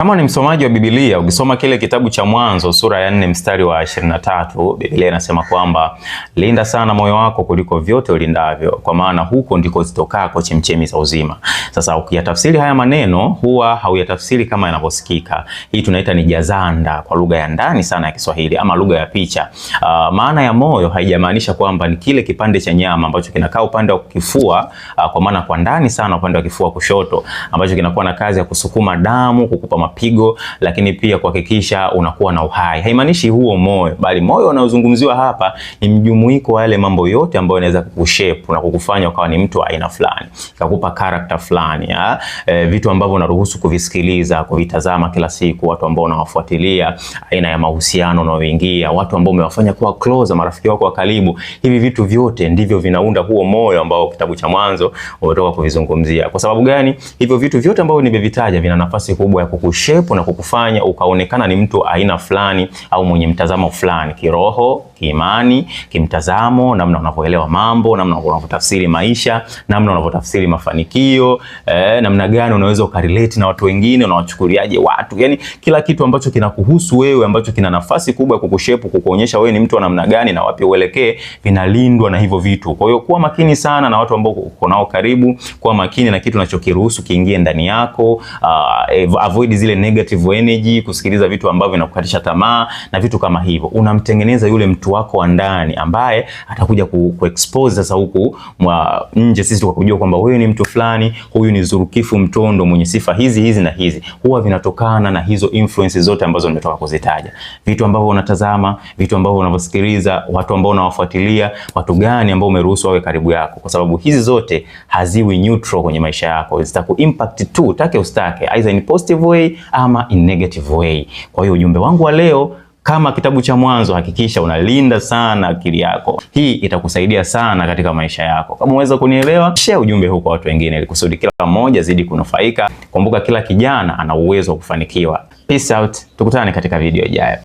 Kama ni msomaji wa Biblia, ukisoma kile kitabu cha Mwanzo sura ya 4 mstari wa 23, Biblia inasema kwamba linda sana moyo wako kuliko vyote ulindavyo, kwa maana huko ndiko zitokako chemchemi za uzima. Sasa ukiyatafsiri haya maneno huwa hauyatafsiri kama yanavyosikika. Hii tunaita ni jazanda kwa lugha ya ndani sana ya Kiswahili ama lugha ya picha. Maana ya moyo haijamaanisha kwamba ni kile kipande cha nyama ambacho kinakaa upande wa kifua, kwa maana kwa ndani sana upande wa kifua kushoto, ambacho kinakuwa na kazi ya kusukuma damu, kukupa mapigo, lakini pia kuhakikisha unakuwa na uhai. Haimaanishi huo moyo, bali moyo unaozungumziwa hapa ni mjumuiko wa yale mambo yote ambayo yanaweza kukushape na kukufanya ukawa ni mtu wa aina fulani, kukupa character fulani, vitu ambavyo unaruhusu kuvisikiliza, kuvitazama kila siku, watu ambao unawafuatilia, aina ya mahusiano unaoingia, watu ambao umewafanya kuwa close, marafiki wako wa karibu. Hivi vitu vyote ndivyo vinaunda huo moyo ambao kitabu cha Mwanzo umetoka kuvizungumzia. Kwa sababu gani? Hivyo vitu vyote ambavyo nimevitaja vina nafasi kubwa ya kukushape na kukufanya ukaonekana ni mtu aina fulani au mwenye mtazamo fulani, kiroho, kiimani, kimtazamo, namna unavyoelewa mambo, namna unavyotafsiri maisha, namna unavyotafsiri mafanikio, namna gani unaweza ukarelate na watu wengine, unawachukuliaje watu. Yani kila kitu ambacho kinakuhusu wewe, ambacho kina nafasi kubwa ya kukushape, kukuonyesha wewe ni mtu wa namna gani na wapi uelekee, vinalindwa na hivyo vitu. Kwa hiyo kuwa makini sana na watu ambao uko nao karibu, kuwa makini na kitu unachokiruhusu kiingie ndani yako, avoid zile negative energy, kusikiliza vitu ambavyo vinakukatisha tamaa na vitu kama hivyo. Unamtengeneza yule mtu wako wa ndani ambaye atakuja kuexpose sasa huku nje sisi tukakujua kwamba wewe ni mtu fulani, huyu ni Zurukifu Mtondo mwenye sifa hizi na hizi. Huwa vinatokana na hizo influences zote ambazo nimetoka kuzitaja. Vitu ambavyo unatazama, vitu ambavyo unavyosikiliza, watu ambao unawafuatilia, watu gani ambao umeruhusu wawe karibu yako, kwa sababu hizi zote haziwi neutral kwenye maisha yako. Zitaku impact tu, take ustake, either in positive way ama in negative way. Kwa hiyo ujumbe wangu wa leo, kama kitabu cha Mwanzo, hakikisha unalinda sana akili yako. Hii itakusaidia sana katika maisha yako. Kama unaweza kunielewa, share ujumbe huu kwa watu wengine ili kusudi kila mmoja zidi kunufaika. Kumbuka kila kijana ana uwezo wa kufanikiwa. Peace out. Tukutane katika video ijayo.